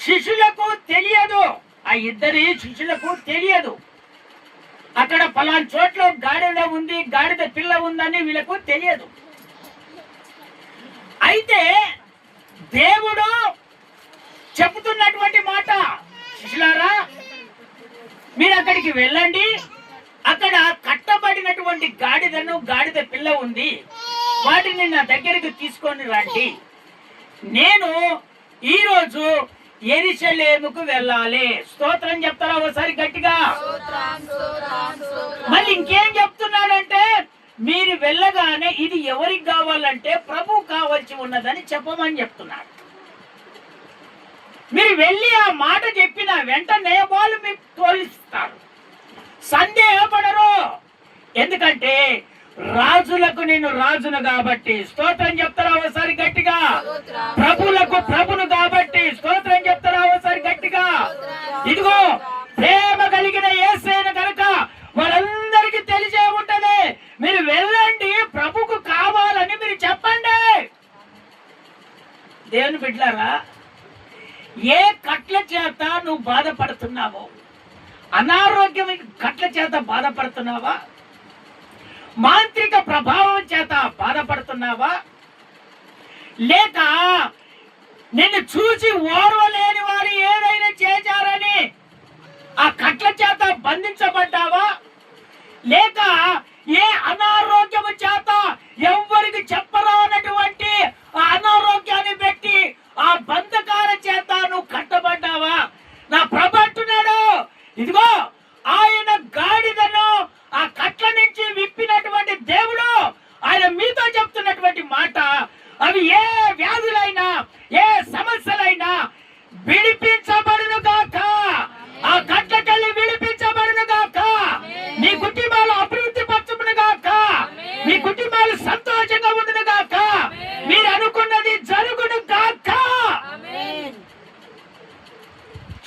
శిష్యులకు తెలియదు, ఆ ఇద్దరి శిష్యులకు తెలియదు అక్కడ పలానా చోట్ల గాడిద ఉంది, గాడిద పిల్ల ఉందని వీళ్ళకు తెలియదు. అయితే దేవుడు చెబుతున్నటువంటి మాట, శిష్యులారా మీరు అక్కడికి వెళ్ళండి, అక్కడ కట్టబడినటువంటి గాడిదను గాడిద పిల్ల ఉంది, వాటిని నా దగ్గరికి తీసుకొని రండి. నేను ఈరోజు యెరూషలేముకు వెళ్ళాలి. స్తోత్రం చెప్తారా ఒకసారి గట్టిగా? మళ్ళీ ఇంకేం చెప్తున్నాడంటే, మీరు వెళ్ళగానే ఇది ఎవరికి కావాలంటే ప్రభు కావాల్సి ఉన్నదని చెప్పమని చెప్తున్నాడు. మీరు వెళ్ళి ఆ మాట చెప్పిన వెంటనే వాళ్ళు మీకు తోలిస్తారు, సందేహపడరు. ఎందుకంటే రాజులకు నేను రాజును కాబట్టి. స్తోత్రం చెప్తారా ఒకసారి గట్టిగా? ప్రభులకు ప్రభును కాబట్టి. స్తోత్రం చెప్తారా ఒకసారి గట్టిగా? ఇదిగో ప్రేమ కలిగిన యేసయ్యను కనుక వాళ్ళందరికీ తెలిసే ఉంటది. మీరు వెళ్ళండి, ప్రభుకు కావాలని మీరు చెప్పండి. దేవుని బిడ్డలారా, ఏ కట్ల చేత నువ్వు బాధపడుతున్నావో, అనారోగ్యం కట్ల చేత బాధపడుతున్నావా, మాంత్రిక ప్రభావం చేత బాధపడుతున్నావా, లేక నిన్ను చూసి ఓర్వలేని వారు ఏదైనా చేశారని ఆ కట్ల చేత బంధించబడ్డావా, లేక ఏ అనారోగ్యము చేత ఎవ్వరికి చెప్పరానటువంటి ఆ అనారోగ్యాన్ని పెట్టి ఆ బంధకాల చేత నువ్వు కట్టబడ్డావా? నా ప్రభు అంటున్నాడు, ఇదిగో ఆయన గాడిదను ఆ కట్ల నుంచి విప్పినటువంటి దేవుడు ఆయన మీతో చెప్తున్నటువంటి మాట, అవి ఏ వ్యాధులైనా ఏ సమస్యలైనా విడిపించబడును గాక. ఆ కట్లకెళ్ళి విడిపించబడును గాక. మీ కుటుంబాలు అభివృద్ధి పరచును గాక. మీ కుటుంబాలు సంతోషంగా ఉండును గాక. మీరు అనుకున్నది జరుగును గాక.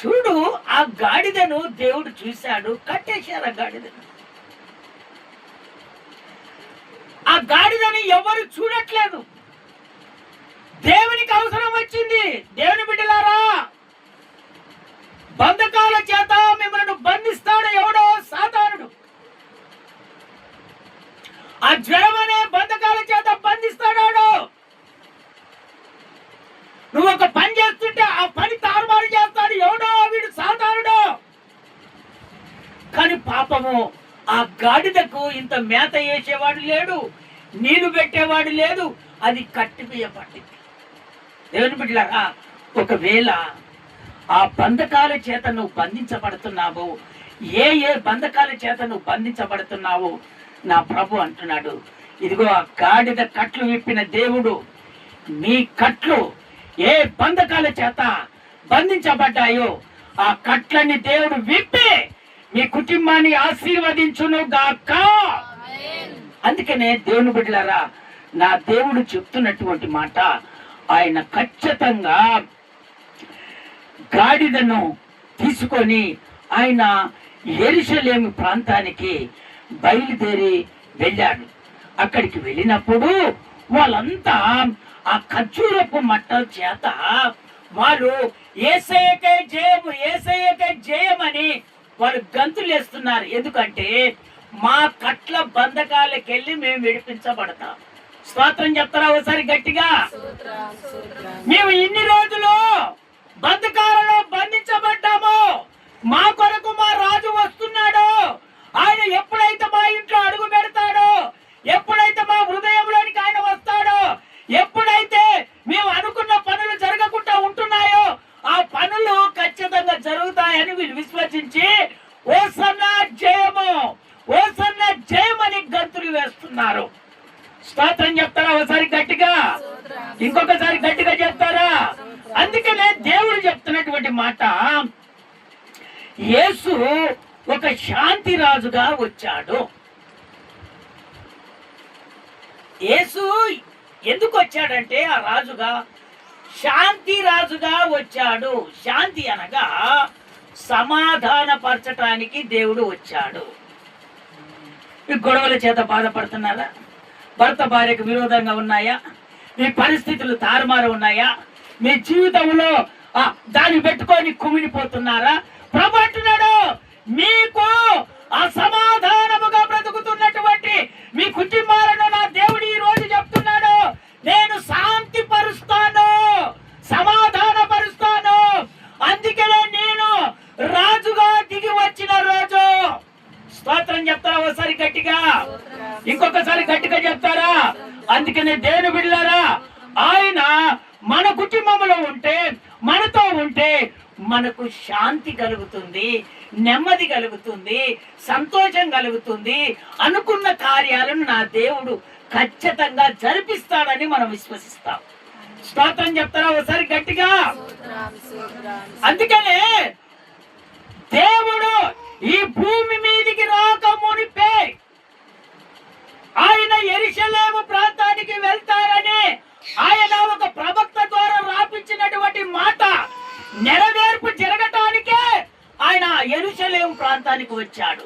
చూడు, ఆ గాడిదను దేవుడు చూశాడు, కట్టేశారు ఆ గాడిదను. ఆ గాడిదని ఎవరు చూడట్లేదు. దేవునికి అవసరం వచ్చింది. దేవుని బిడ్డలారా, బంధకాల చేత మిమ్మల్ని బంధిస్తాడు ఎవడో, సాతానుడు. ఆ జ్వరం అనే బంధకాల చేత బంధిస్తాడు. నువ్వు ఒక పని చేస్తుంటే ఆ పని తారుమారు చేస్తాడు ఎవడో, వీడు సాతానుడు. కానీ పాపము ఆ గాడిదకు ఇంత మేత వేసేవాడు లేడు, నీళ్లు పెట్టేవాడు లేదు, అది కట్టివేయబడింది. దేవుని బిడ్డలారా, ఒకవేళ ఆ బంధకాల చేత నువ్వు బంధించబడుతున్నావు, ఏ ఏ బంధకాల చేత నువ్వు బంధించబడుతున్నావు, నా ప్రభు అంటున్నాడు, ఇదిగో ఆ గాడిద కట్లు విప్పిన దేవుడు మీ కట్లు ఏ బంధకాల చేత బంధించబడ్డాయో ఆ కట్లని దేవుడు విప్పి మీ కుటుంబాన్ని ఆశీర్వదించును గాక. అందుకనే దేవుని బిడ్డలారా, నా దేవుడు చెప్తున్నటువంటి మాట, ఆయన ఖచ్చితంగా గాడిదను తీసుకొని ఆయన యెరూషలేము ప్రాంతానికి బయలుదేరి వెళ్ళాడు. అక్కడికి వెళ్ళినప్పుడు వాళ్ళంతా ఆ ఖర్జూరపు మట్టల చేత వాళ్ళు యేసయ్యకే జయము, యేసయ్యకే జయమని వాళ్ళు గంతులు వేస్తున్నారు. ఎందుకంటే మా కట్ల బంధకాలకెళ్ళి మేము విడిపించబడతాం. స్తోత్రం చెప్తారా ఒకసారి గట్టిగా? మేము ఇన్ని రోజులు బంధకాలలో బంధించబడ్డాము, మా కొరకు మా రాజు వస్తున్నాడు. ఆయన ఎప్పుడైతే మా ఇంట్లో అడుగు పెడతాడో, ఎప్పుడైతే మా హృదయంలోనికి ఆయన వస్తాడో, ఎప్పుడైతే మేము అనుకున్న పనులు జరగకుండా ఉంటున్నాయో ఆ పనులు ఖచ్చితంగా జరుగుతాయని వీళ్ళు విశ్వసించి హోసన్నా జయము, హోసన్నా జయమని గంతులు వేస్తున్నారు. స్తోత్రం చెప్తారా ఒకసారి గట్టిగా? ఇంకొకసారి గట్టిగా చెప్తారా? అందుకనే దేవుడు చెప్తున్నటువంటి మాట, యేసు ఒక శాంతి రాజుగా వచ్చాడు. యేసు ఎందుకు వచ్చాడంటే ఆ రాజుగా శాంతి రాజుగా వచ్చాడు. శాంతి అనగా సమాధానపరచటానికి దేవుడు వచ్చాడు. మీ గొడవల చేత బాధపడుతున్నారా? భర్త భార్యకు విరోధంగా ఉన్నాయా? మీ పరిస్థితులు తారుమారు ఉన్నాయా? మీ జీవితంలో దాన్ని పెట్టుకొని కుమిలిపోతున్నారా? ప్రభు అంటున్నాడు, మీకు అసమాధానముగా బ్రతుకుతున్నటువంటి మీ కుటుంబాలను నా దేవుడు ఈ రోజు చెప్తున్నాడు, నేను శాంతి పరుస్తాను, సమాధాన పరుస్తాను. అందుకనే నేను రాజుగా దిగి వచ్చిన రోజు. స్తోత్రం చెప్తారా ఒకసారి గట్టిగా? ఇంకొకసారి గట్టిగా చెప్తారా? అందుకనే దేవుని బిడ్డలారా, ఆయన మన కుటుంబంలో ఉంటే, మనతో ఉంటే మనకు శాంతి కలుగుతుంది, నెమ్మది కలుగుతుంది, సంతోషం కలుగుతుంది. అనుకున్న కార్యాలను నా దేవుడు ఖచ్చితంగా జరిపిస్తాడని మనం విశ్వసిస్తాం. స్తోత్రం చెప్తారా ఒకసారి గట్టిగా? అందుకనే దేవుడు ఈ భూమి మీదికి రాక మునిపే ఆయన యెరూషలేము ప్రాంతానికి వెళ్తారని ఆయన ఒక ప్రవక్త ద్వారా రాపించినటువంటి మాట నెరవేర్పు జరగటానికే ఆయన యెరూషలేము ప్రాంతానికి వచ్చాడు.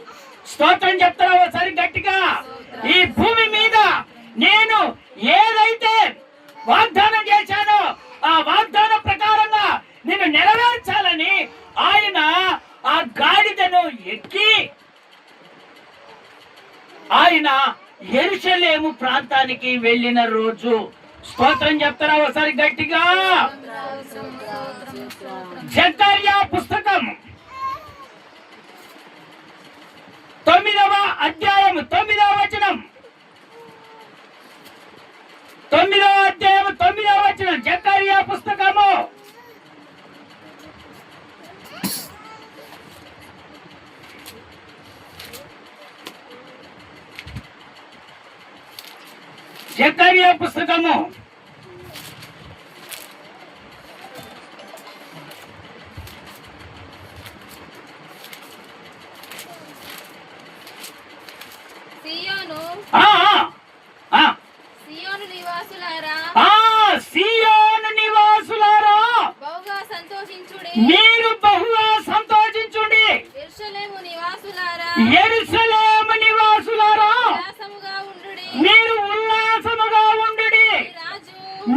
స్తోత్రం చెప్తారా ఒకసారి గట్టిగా? ఈ భూమి మీద నేను ఏదైతే వాగ్దానం చేశానో ఆ వాగ్దానం ప్రకారంగా నేను నెరవేర్చాలని ఆయన ఆ గాడిదను ఎక్కి ఆయన యెరూషలేము ప్రాంతానికి వెళ్ళిన రోజు. స్తోత్రం చెప్తారా ఒకసారి గట్టిగా? జకర్యా పుస్తకం 9వ అధ్యాయం 9వ వచనం. 9వ అధ్యాయం 9వ వచనం. జకర్యా పుస్తకము జకర్యా పుస్తకము సియోను నివాసులారా, సియోను నివాసులారా బహుగా సంతోషించుడి, మీరు బహుగా సంతోషించుడి. యెరూషలేము నివాసులారా, యెరూషలేము నివాసులారా ఉల్లాసముగా ఉండుడి, మీరు ఉల్లాసముగా ఉండుడి.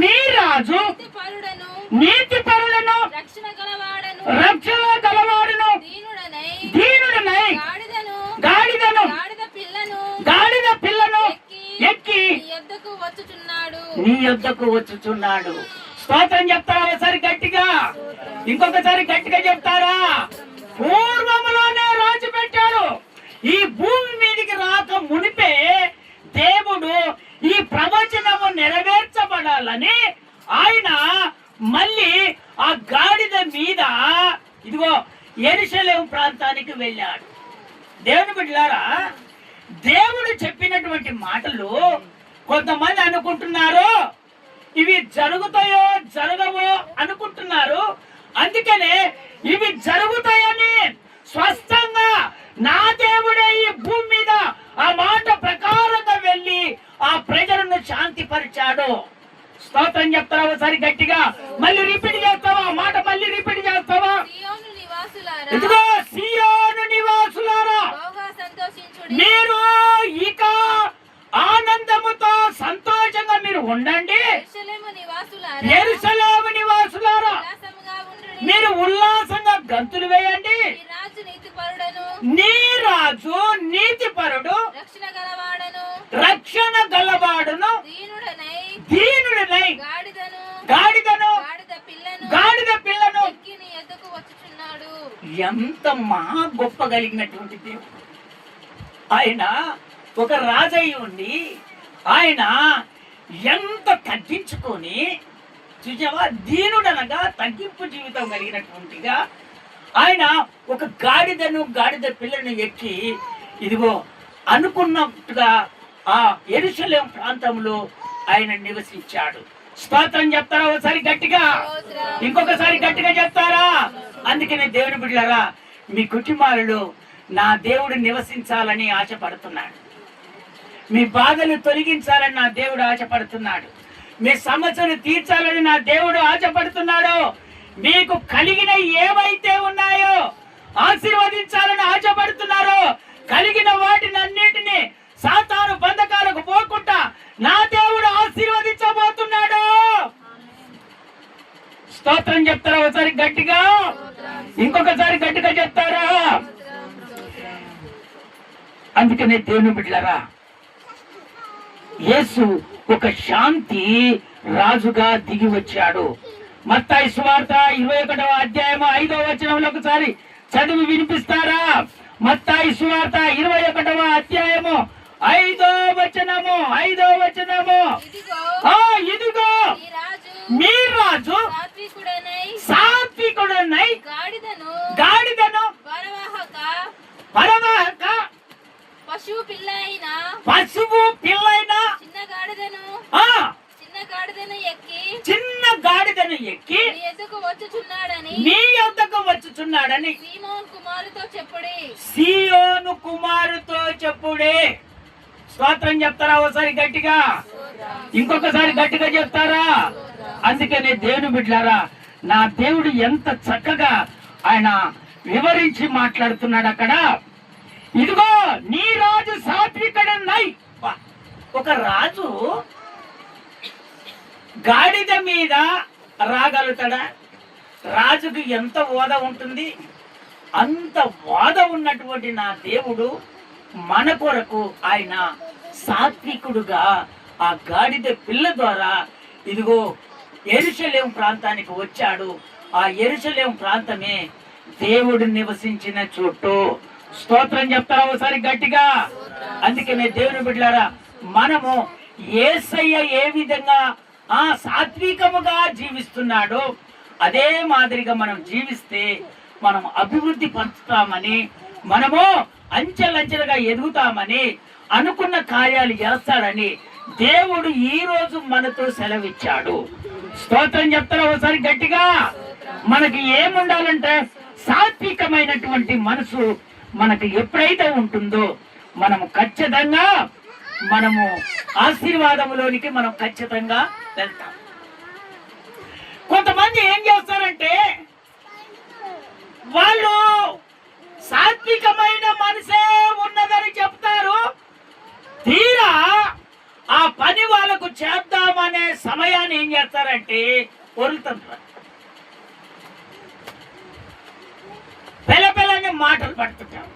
మీ రాజు నీతిపరులను రక్షణ గలవాడను దీనుడనై గాడిదను గాడిద పిల్లను ఎక్కి నీ యొద్దకు వచ్చుచున్నాడు. స్తోత్రం చెప్తారా ఒకసారి గట్టిగా? ఇంకొకసారి గట్టిగా చెప్తారా? పూర్వములోనే రాజు పెట్టాడు. ఈ భూమి మీదకి రాక మునిపే దేవుడు ఈ ప్రవచనము నెరవేర్చబడాలని ఆయన మళ్ళీ ఆ గాడిద మీద ఇదిగో యెరూషలేము ప్రాంతానికి వెళ్ళాడు. దేవుని బిడ్డలారా, దేవుడు చెప్పినటువంటి మాటలు కొంతమంది అనుకుంటున్నారు ఇవి జరుగుతాయో జరగవో అనుకుంటున్నారు. అందుకనే ఇవి జరుగుతాయని స్పష్టంగా నా దేవుడే ఈ భూమి మీద ఆ మాట ప్రకారంగా వెళ్ళి ఆ ప్రజలను శాంతిపరిచాడు. స్తోత్రం చెప్తావా ఒకసారి గట్టిగా? మళ్ళీ రిపీట్ చేస్తావా? మాట మళ్ళీ రిపీట్ చేస్తావా? ఇదిగో సియోను నివాసులారా, మీరు ఇక ఆనందముతో సంతోషంగా మీరు ఉండండి. యెరూషలేము నివాసులారా, మీరు ఉల్లాసంగా గంతులు వేయండి. నీ రాజు నీతిపరుడు రక్షణ గలవాడును దీనుడనై గాడిద పిల్లను ఎంత మహా గొప్ప కలిగినటువంటి దేవుడు ఆయన. ఒక రాజయ్య ఉండి ఆయన ఎంత తగ్గించుకొని చూసావా, దీనుడనగా తగ్గింపు జీవితం కలిగినటువంటిగా ఆయన ఒక గాడిద పిల్లను ఎక్కి ఇదిగో అనుకున్నట్టుగా ఆ యెరూషలేము ప్రాంతంలో ఆయన నివసించాడు. స్తోత్రం చెప్తారా ఒకసారి గట్టిగా? ఇంకొకసారి గట్టిగా చెప్తారా? అందుకనే దేవుని బిడ్డలారా, మీ కుటుంబాలలో నా దేవుడు నివసించాలని ఆశపడుతున్నాడు. మీ బాధలు తొలగించాలని నా దేవుడు ఆశపడుతున్నాడు. మీ సమస్యలు తీర్చాలని నా దేవుడు ఆశపడుతున్నాడు. మీకు కలిగిన ఏవైతే ఉన్నాయో ఆశీర్వదించాలని ఆశపడుతున్నారో కలిగిన వాటిని అన్నిటినీ సాతాను బంధకాలకు పోకుండా నా దేవుడు ఆశీర్వదించబోతున్నాడు. స్తోత్రం చెప్తారా ఒకసారి గట్టిగా? ఇంకొకసారి గట్టిగా చెప్తారా? అందుకనే దేవుని బిడ్డలారా, యేసు ఒక శాంతి రాజుగా దిగి వచ్చాడు. మత్తయి సువార్త 21వ అధ్యాయం 5వ వచనంలో ఒకసారి చదివి వినిపిస్తారా? మత్తయి సువార్త 21వ అధ్యాయము 5వ వచనము. ఇదిగో మీ రాజు సాత్వికుడనై గాడిదను పరవాహక పశువు పిల్లైన చిన్న గాడిదను ఎక్కి నీ యొద్దకు వచ్చుచున్నాడని సీయోను కుమారుతో చెప్పుడే. స్తోత్రం చెప్తారా ఒకసారి గట్టిగా? ఇంకొకసారి గట్టిగా చెప్తారా? అందుకనే దేవుని బిడ్డలారా, నా దేవుడు ఎంత చక్కగా ఆయన వివరించి మాట్లాడుతున్నాడు అక్కడ. ఇదిగో నీ రాజు సాత్వికుడనై. ఒక రాజు గాడిద మీద రాగలుగుతాడా? రాజుకు ఎంత ఓద ఉంటుంది? అంత ఓద ఉన్నటువంటి నా దేవుడు మన కొరకు ఆయన సాత్వికుడుగా ఆ గాడిద పిల్ల ద్వారా ఇదిగో యెరూషలేము ప్రాంతానికి వచ్చాడు. ఆ యెరూషలేము ప్రాంతమే దేవుడు నివసించిన చోటు. స్తోత్రం చెప్తారా ఒకసారి గట్టిగా? అందుకనే దేవుని బిడ్డలారా, మనము యేసయ్య ఏ విధంగా సాత్వికముగా జీవిస్తున్నాడో అదే మాదిరిగా మనం జీవిస్తే మనం అభివృద్ధి పరుస్తామని, మనము అంచెలంచెలుగా ఎదుగుతామని, అనుకున్న కార్యాలు చేస్తాడని దేవుడు ఈ రోజు మనతో సెలవిచ్చాడు. స్తోత్రం చెప్తారా ఒకసారి గట్టిగా? మనకి ఏముండాలంటే సాత్వికమైనటువంటి మనసు మనకు ఎప్పుడైతే ఉంటుందో మనము ఖచ్చితంగా ఆశీర్వాదములోనికి మనం ఖచ్చితంగా వెళ్తాం. కొంతమంది ఏం చేస్తారంటే వాళ్ళు సాత్వికమైన మనసే ఉన్నదని చెప్తారు. తీరా ఆ పని వాళ్ళకు చేద్దామనే సమయాన్ని ఏం చేస్తారంటే వదులుతుంటారు. పిల్లపిల్లని మాటలు పడుతుంటారు.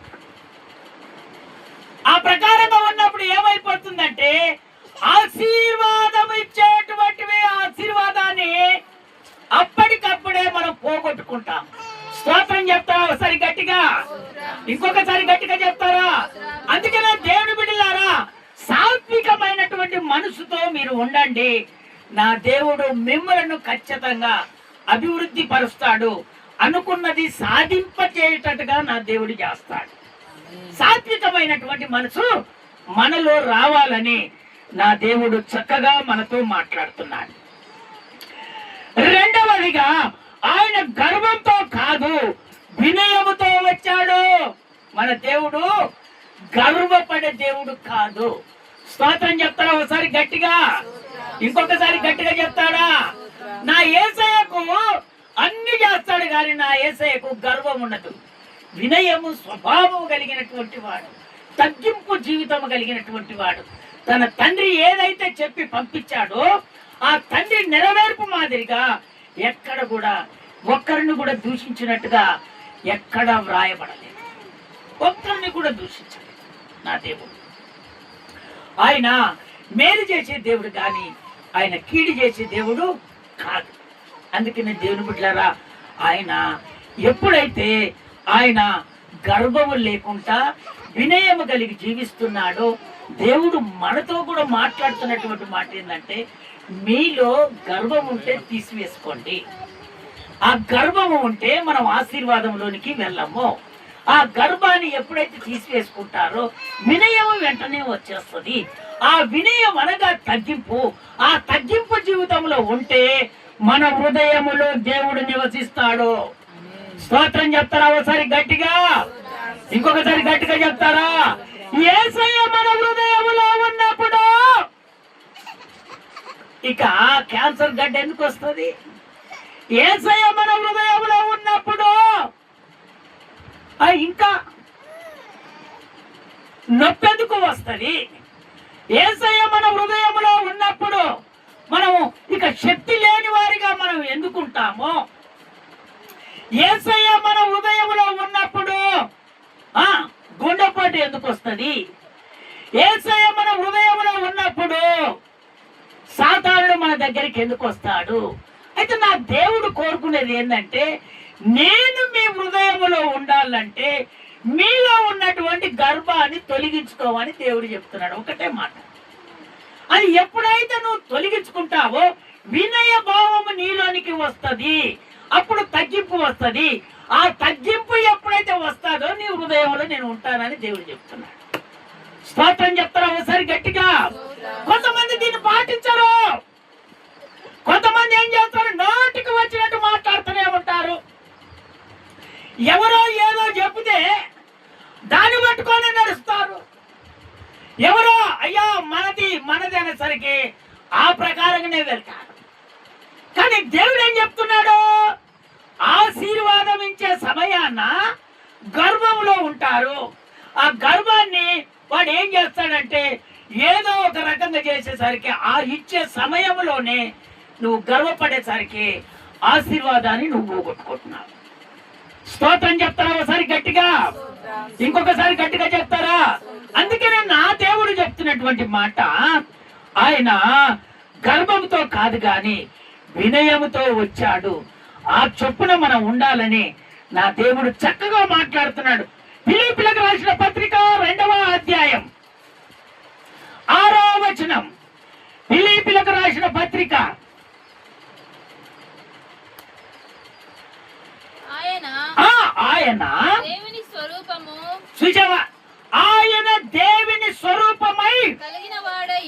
ఆ ప్రకారంగా ఉన్నప్పుడు ఏమైపోతుందంటే ఆశీర్వాదం ఇచ్చేటువంటివి ఆశీర్వాదాన్ని అప్పటికప్పుడే మనం పోగొట్టుకుంటాం. స్తోత్రం చెప్తారా ఒకసారి గట్టిగా? ఇంకొకసారి గట్టిగా చెప్తారా? అందుకనే దేవుని బిడ్డలారా, సాత్వికమైనటువంటి మనసుతో మీరు ఉండండి. నా దేవుడు మిమ్మలను ఖచ్చితంగా అభివృద్ధి పరుస్తాడు. అనుకున్నది సాధింపచేటట్టుగా నా దేవుడు చేస్తాడు. సాత్వికమైనటువంటి మనసు మనలో రావాలని నా దేవుడు చక్కగా మనతో మాట్లాడుతున్నాడు. రెండవదిగా ఆయన గర్వంతో కాదు, వినయముతో వచ్చాడు. మన దేవుడు గర్వపడే దేవుడు కాదు. స్తోత్రం చెప్తారా ఒకసారి గట్టిగా? ఇంకొకసారి గట్టిగా చెప్తాడా? నా యేసయ్యకు అన్ని చేస్తాడు కానీ నా యేసయ్యకు గర్వం ఉండదు. వినయము స్వభావం కలిగినటువంటి వాడు, తగ్గింపు జీవితం కలిగినటువంటి వాడు. తన తండ్రి ఏదైతే చెప్పి పంపించాడో ఆ తండ్రి నెరవేర్పు మాదిరిగా ఎక్కడ కూడా ఒక్కరిని కూడా దూషించినట్టుగా ఎక్కడ వ్రాయబడలేదు. ఒక్కరిని కూడా దూషించలేదు నా దేవుడు. ఆయన మేలు చేసే దేవుడు కానీ ఆయన కీడు చేసే దేవుడు కాదు. అందుకనే దేవుని బిడ్డలారా, ఆయన ఎప్పుడైతే ఆయన గర్వము లేకుండా వినయము కలిగి జీవిస్తున్నాడో దేవుడు మనతో కూడా మాట్లాడుతున్నటువంటి మాట ఏంటంటే, మీలో గర్వం ఉంటే తీసివేసుకోండి. ఆ గర్వము ఉంటే మనం ఆశీర్వాదంలోనికి వెళ్ళము. ఆ గర్వాన్ని ఎప్పుడైతే తీసివేసుకుంటారో వినయము వెంటనే వచ్చేస్తుంది. ఆ వినయం అనగా తగ్గింపు. ఆ తగ్గింపు జీవితంలో ఉంటే మన హృదయములో దేవుడు నివసిస్తాడు. స్తోత్రం చెప్తారా ఒకసారి గట్టిగా? ఇంకొకసారి గట్టిగా చెప్తారా? యేసయ్య మన హృదయములో ఉన్నప్పుడు ఇక క్యాన్సర్ గడ్డ ఎందుకు వస్తుంది? యేసయ్య మన హృదయంలో ఉన్నప్పుడు ఇంకా నొప్పెందుకు వస్తుంది? యేసయ్య మన హృదయంలో ఉన్నప్పుడు మనము ఇక శక్తి లేని వారిగా మనం ఎందుకుంటామో యేసయ్య మన హృదయంలో ఉన్నప్పుడు గుండెపోటు ఎందుకు వస్తుంది? యేసయ్య మన హృదయంలో ఉన్నప్పుడు సాతానుడు మన దగ్గరికి ఎందుకు వస్తాడు? అయితే నా దేవుడు కోరుకునేది ఏంటంటే, నేను మీ హృదయంలో ఉండాలంటే మీలో ఉన్నటువంటి గర్భాన్ని తొలగించుకోమని దేవుడు చెప్తున్నాడు. ఒకటే మాట. అది ఎప్పుడైతే నువ్వు తొలగించుకుంటావో వినయ భావము నీలోనికి వస్తుంది, అప్పుడు తగ్గింపు వస్తుంది. ఆ తగ్గింపు ఎప్పుడైతే వస్తుందో నీ హృదయంలో నేను ఉంటానని దేవుడు చెప్తున్నాడు. స్తోత్రం చెప్తారా ఒకసారి గట్టిగా? కొంతమంది దీన్ని పాటించరు. కొంతమంది ఏం చేస్తారు, నోటికి వచ్చినట్టు మాట్లాడుతూనే ఉంటారు. ఎవరో ఏదో చెప్తే దాన్ని పట్టుకొని నడుస్తారు. ఎవరో అయ్యా మనది అనేసరికి ఆ ప్రకారంగానే వెళ్తారు. కానీ దేవుడు ఏం చెప్తున్నాడు? ఆశీర్వాదం ఇచ్చే సమయాన గర్భంలో ఉంటారు. ఆ గర్భాన్ని వాడు ఏం చేస్తాడంటే ఏదో ఒక రకంగా చేసేసరికి ఆ ఇచ్చే సమయంలోనే నువ్వు గర్వపడేసరికి ఆశీర్వాదాన్ని నువ్వు పోగొట్టుకుంటున్నావు. స్తోత్రం చెప్తారా ఒకసారి గట్టిగా? ఇంకొకసారి గట్టిగా చెప్తారా? అందుకనే నా దేవుడు చెప్తున్నటువంటి మాట, ఆయన గర్భంతో కాదు గాని వినయముతో వచ్చాడు. ఆ చొప్పున మనం ఉండాలని నా దేవుడు చక్కగా మాట్లాడుతున్నాడు. ఫిలిప్పీయులకు రాసిన పత్రిక 2వ అధ్యాయం 6వ వచనం. ఫిలిప్పీయులకు రాసిన పత్రిక. ఆయన దేవుని స్వరూపము, చూసావా? ఆయన దేవుని స్వరూపమై కలిగిన వాడై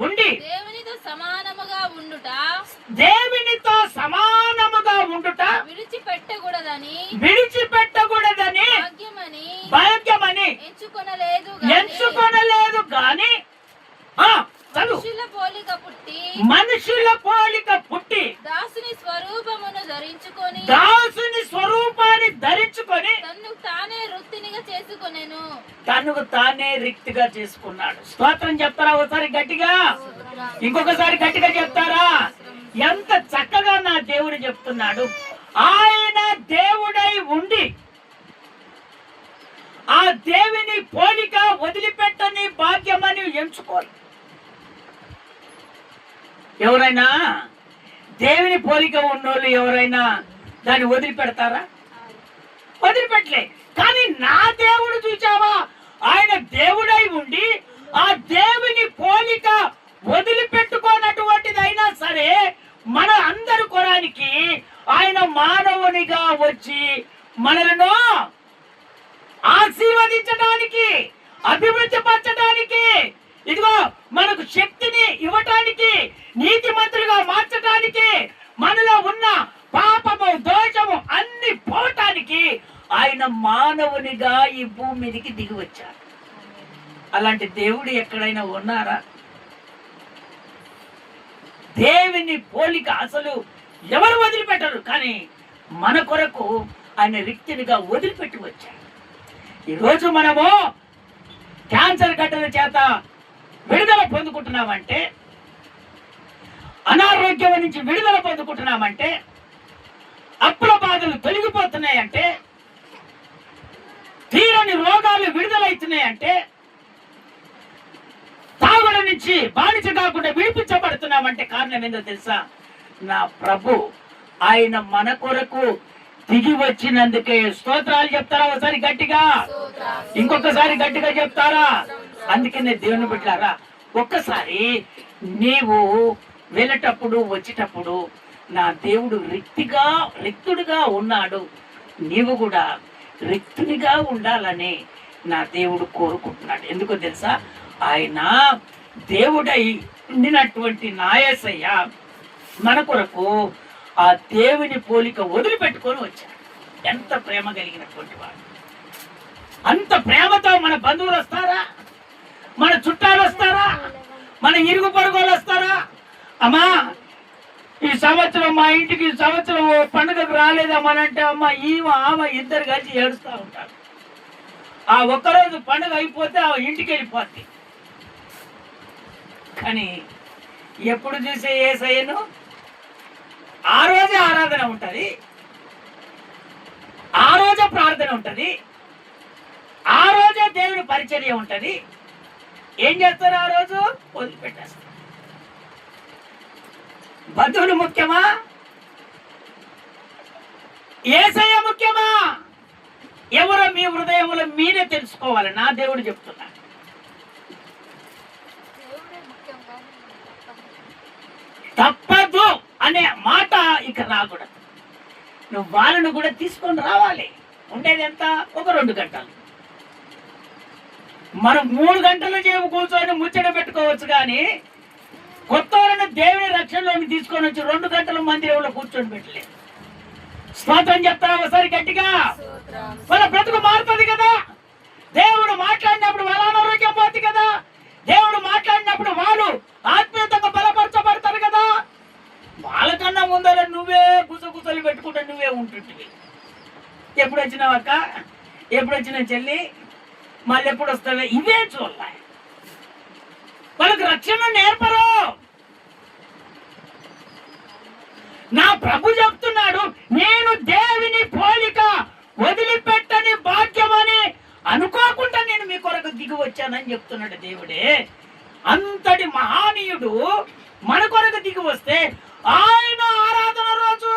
ఉండి దేవునితో సమానముగా ఉండుట విడిచిపెట్టకూడదని భాగ్యమని ఎంచుకొనలేదు గాని మనుషుల పోలిక పుట్టి దాసుని స్వరూపాన్ని ధరించుకొని తనకు తానే రిక్తిగా చేసుకున్నాడు. స్తోత్రం చెప్తారా ఒకసారి గట్టిగా? ఇంకొకసారి గట్టిగా చెప్తారా? ఎంత చక్కగా నా దేవుడు చెప్తున్నాడు. ఆయన దేవుడై ఉండి ఆ దేవుని పోలిక వదిలిపెట్టని భాగ్యమని ఎంచుకోరు. ఎవరైనా దేవుని పోలిక ఉన్నోళ్ళు ఎవరైనా దాన్ని వదిలిపెడతారా? వదిలిపెట్టలే. కానీ నా దేవుడు చూచావా, ఆయన దేవుడై ఉండి ఆ దేవుని పోలిక వదిలిపెట్టుకోనటువంటిదైనా సరే మన అందరి కొరానికి ఆయన మానవునిగా వచ్చి మనలను ఆశీర్వదించడానికి, అభివృద్ధి పరచడానికి, ఇదిగో మనకు శక్తిని ఇవ్వటానికి, నీతిమంతులుగా మార్చడానికి, మనలో ఉన్న పాపము దోషము అన్ని పోవటానికి ఆయన మానవునిగా ఈ భూమి మీదకి దిగి వచ్చారు. అలాంటి దేవుడు ఎక్కడైనా ఉన్నారా? దేవుని పోలిక అసలు ఎవరు వదిలిపెట్టరు. కానీ మన కొరకు ఆయన రిక్తినిగా వదిలిపెట్టి వచ్చాడు. ఈరోజు మనము క్యాన్సర్ గడ్డల చేత విడుదల పొందుకుంటున్నామంటే, అనారోగ్యం నుంచి విడుదల పొందుకుంటున్నామంటే, అప్పుల బాధలు తొలగిపోతున్నాయంటే, తీరని రోగాలు విడుదలవుతున్నాయంటే, తాగుడు నుంచి బానిస కాకుండా విడిపించబడుతున్నామంటే కారణం ఏందో తెలుసా? నా ప్రభు ఆయన మన కొరకు దిగి వచ్చినందుకే. స్తోత్రాలు చెప్తారా ఒకసారి గట్టిగా? ఇంకొకసారి గట్టిగా చెప్తారా? అందుకనే దేవుని బిడ్డలారా, ఒక్కసారి నీవు వెళ్ళేటప్పుడు వచ్చేటప్పుడు నా దేవుడు రిక్తుడిగా ఉన్నాడు, నీవు కూడా రిక్తునిగా ఉండాలని నా దేవుడు కోరుకుంటున్నాడు. ఎందుకో తెలుసా? ఆయన దేవుడై ఉండినటువంటి నాయసయ్య మన కొరకు ఆ దేవుని పోలిక వదిలిపెట్టుకొని వచ్చాడు. ఎంత ప్రేమ కలిగినటువంటి వాడు! అంత ప్రేమతో మన బంధువులు వస్తారా? మన చుట్టాలు వస్తారా? మన ఇరుగు పొరుగులు వస్తారా? అమ్మా ఈ సంవత్సరం మా ఇంటికి సంవత్సరం పండుగకు రాలేదమ్మనంటే అమ్మ ఆమె ఇద్దరు కలిసి ఏడుస్తూ ఉంటారు. ఆ ఒక్కరోజు పండుగ అయిపోతే ఆ ఇంటికి వెళ్ళిపోద్ది. కానీ ఎప్పుడు చూసే యేసయ్యను ఆ రోజే ఆరాధన ఉంటుంది, ఆ రోజే ప్రార్థన ఉంటది, ఆ రోజే దేవుని పరిచర్య ఉంటది. ఏం చేస్తారు? ఆ రోజు వదిలిపెట్టేస్తారు. బంధువులు ముఖ్యమా, యేసయ్య ముఖ్యమా? ఎవరో మీ హృదయంలో మీరే తెలుసుకోవాలి. నా దేవుడు చెప్తున్నా, తప్పదు అనే మాట ఇక రాకూడదు. నువ్వు వాళ్ళను కూడా తీసుకొని రావాలి. ఉండేది ఎంత? ఒక 2 గంటలు. మనం 3 గంటలు చేపు కూర్చొని ముచ్చట పెట్టుకోవచ్చు, కానీ కొత్త వాళ్ళని దేవుని రక్షణలోకి తీసుకొని వచ్చి 2 గంటలు మందిరంలో కూర్చొని పెట్టలేదు. స్తోత్రం చెప్తారా ఒకసారి గట్టిగా? వాళ్ళ బ్రతుకు మారుతుంది కదా. దేవుడు మాట్లాడినప్పుడు వాళ్ళ అనారోగ్యం పోతుంది కదా. దేవుడు మాట్లాడినప్పుడు వాళ్ళు ఆత్మీయతగా బలపరచబడతారు కదా. వాళ్ళకన్నా ముందర నువ్వే గుసగుసలు పెట్టుకుంటా నువ్వే ఉంటుంటివి. ఎప్పుడు వచ్చినావక్క, ఎప్పుడు వచ్చిన చెల్లి, మళ్ళీ ఎప్పుడు వస్తావే, ఇవే చూడాలి. వాళ్ళకి రక్షణ నేర్పరు. నా ప్రభు చెప్తున్నాడు, నేను దేవుని పోలిక వదిలిపెట్టని భాగ్యమని అనుకోకుండా నేను మీ కొరకు దిగి వచ్చానని చెప్తున్నాడు దేవుడే. అంతటి మహానీయుడు మన కొరకు దిగి వస్తే ఆయన ఆరాధన రోజు,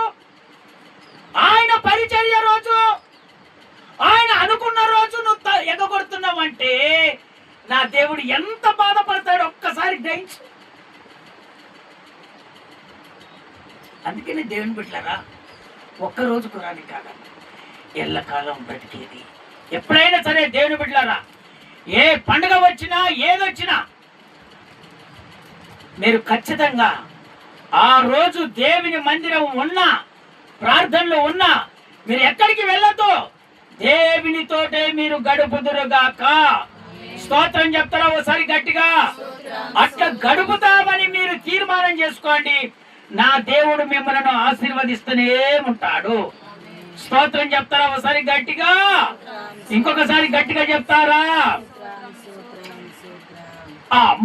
ఆయన పరిచర్య రోజు, ఆయన అనుకున్న రోజు నువ్వు ఎగగొడుతున్నావంటే నా దేవుడు ఎంత బాధపడతాడో ఒక్కసారి గ్రహించు. అందుకని దేవుని బిడ్డలారా, ఒక్కరోజు కురాని కాదు, ఎల్లకాలం బ్రతికేది. ఎప్పుడైనా సరే దేవుని బిడ్డలారా, ఏ పండుగ వచ్చినా ఏదొచ్చినా మీరు ఖచ్చితంగా ఆ రోజు దేవుని మందిరం ఉన్నా, ప్రార్థనలో ఉన్నా, మీరు ఎక్కడికి వెళ్ళొద్దు, దేవునితోటే మీరు గడుపుదురుగాక. స్తోత్రం చెప్తారా ఒకసారి గట్టిగా? అట్లా గడుపుతామని మీరు తీర్మానం చేసుకోండి. నా దేవుడు మిమ్మల్ని ఆశీర్వదిస్తూనే ఉంటాడు. స్తోత్రం చెప్తారా ఒకసారి గట్టిగా? ఇంకొకసారి గట్టిగా చెప్తారా?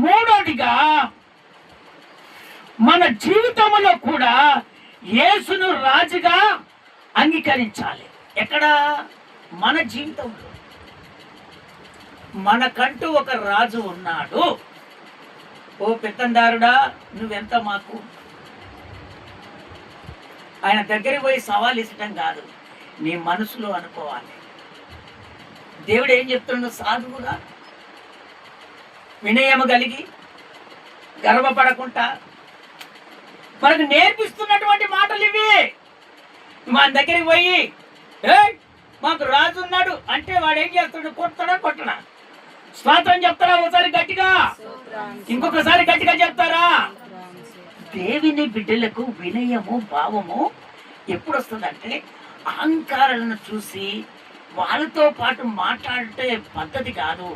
మూడోదిగా, మన జీవితంలో కూడా యేసును రాజుగా అంగీకరించాలి. ఎక్కడ? మన జీవితంలో. మనకంటూ ఒక రాజు ఉన్నాడు. ఓ పెత్తందారుడా, నువ్వెంత మాకు. ఆయన దగ్గరికి పోయి సవాల్ ఇచ్చటం కాదు, నీ మనసులో అనుకోవాలి. దేవుడు ఏం చెప్తున్నాడు? సాధువుగా, వినయము కలిగి, గర్వపడకుండా మనకు నేర్పిస్తున్నటువంటి మాటలు ఇవి. మన దగ్గరికి పోయి మాకు రాజు ఉన్నాడు అంటే వాడు ఏం చేస్తాడు? కొడతాడా కొట్టడా? స్తోత్రం చెప్తారా ఒకసారి గట్టిగా? ఇంకొకసారి గట్టిగా చెప్తారా? దేవుని బిడ్డలకు వినయము, భావము ఎప్పుడు వస్తుందంటే అహంకారాలను చూసి వాళ్ళతో పాటు మాట్లాడే పద్ధతి కాదు.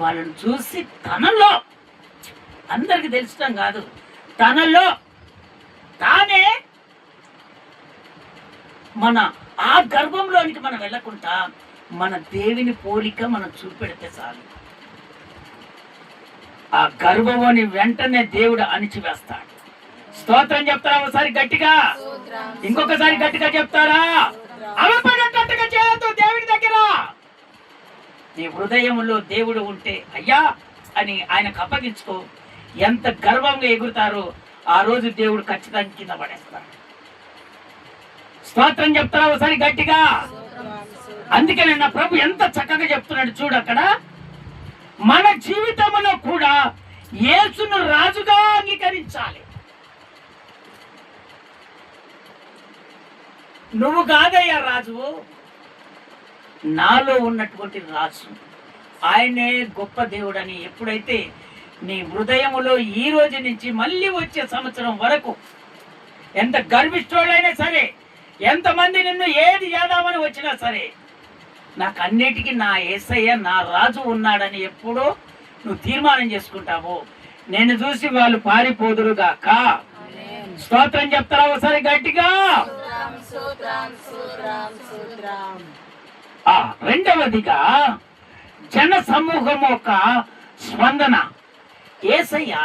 వాళ్ళని చూసి తనలో, అందరికి తెలుసడం కాదు, తనలో తానే మన ఆ గర్భంలోనికి మనం వెళ్ళకుండా మన దేవుని పోలిక మనం చూపెడితే చాలు. ఆ గర్భముని వెంటనే దేవుడు అణిచివేస్తాడు. స్తోత్రం చెప్తారా ఒకసారి గట్టిగా? ఇంకొకసారి గట్టిగా చెప్తారా? అవపడేటట్టుగా చేయొద్దు దేవుడి దగ్గర. నీ హృదయంలో దేవుడు ఉంటే అయ్యా అని ఆయనకు అప్పగించుకో. ఎంత గర్వంగా ఎగురుతారో ఆ రోజు దేవుడు ఖచ్చితంగా కింద పడేస్తాడు. స్తోత్రం చెప్తారా ఒకసారి గట్టిగా? అందుకనే నా ప్రభు ఎంత చక్కగా చెప్తున్నాడు చూడు అక్కడ. మన జీవితంలో కూడా యేసును రాజుగా అంగీకరించాలి. నువ్వు కాదయ్యా రాజు, నాలో ఉన్నటువంటి రాజు ఆయనే గొప్ప దేవుడని ఎప్పుడైతే నీ హృదయములో ఈ రోజు నుంచి మళ్ళీ వచ్చే సంవత్సరం వరకు ఎంత గర్విష్ఠుడైనా సరే, ఎంతమంది నిన్ను ఏది చేద్దామని వచ్చినా సరే, నాకు అన్నిటికీ నా యేసయ్య నా రాజు ఉన్నాడని ఎప్పుడో నువ్వు తీర్మానం చేసుకుంటావు, నేను చూసి వాళ్ళు పారిపోదురుగాక. స్తోత్రం చెప్తారా ఒకసారి గట్టిగా? రెండవదిగా జన సమూహం ఒక స్పందన. యేసయ్య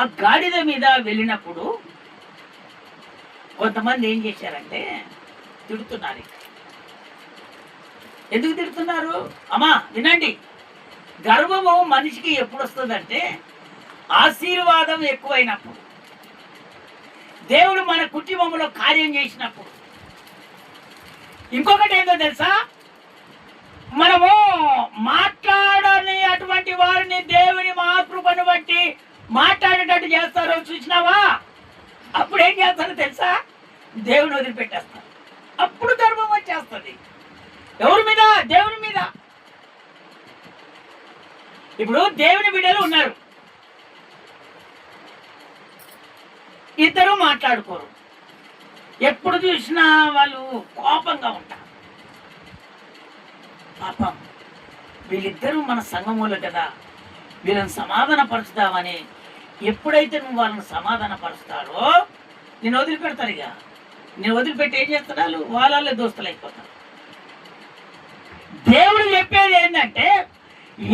ఆ గాడిద మీద వెళ్ళినప్పుడు కొంతమంది ఏం చేశారంటే తిడుతున్నారు. ఎందుకు తిడుతున్నారు? అమ్మా వినండి, గర్వము మనిషికి ఎప్పుడు వస్తుందంటే ఆశీర్వాదం ఎక్కువైనప్పుడు, దేవుడు మన కుటుంబంలో కార్యం చేసినప్పుడు. ఇంకొకటి ఏంటో తెలుసా, మనము మాట్లాడని అటువంటి వారిని దేవుని మహాకృపను బట్టి మాట్లాడేటట్టు చేస్తారో చూసినావా, అప్పుడు ఏం చేస్తారో తెలుసా, దేవుని వదిలిపెట్టేస్తారు. అప్పుడు గర్వం వచ్చేస్తుంది. ఎవరి మీద? దేవుని మీద. ఇప్పుడు దేవుని బిడ్డలు ఉన్నారు, ఇద్దరు మాట్లాడుకోరు, ఎప్పుడు చూసినా వాళ్ళు కోపంగా ఉంటారు. పాపం వీళ్ళిద్దరూ మన సంఘములు కదా, వీళ్ళని సమాధాన పరుచుదామని ఎప్పుడైతే నువ్వు వాళ్ళని సమాధాన పరుస్తారో నేను వదిలిపెడతారు. ఇక నేను వదిలిపెట్టి ఏం చేస్తున్నారు, వాళ్ళే దోస్తులు అయిపోతారు. దేవుడు చెప్పేది ఏంటంటే,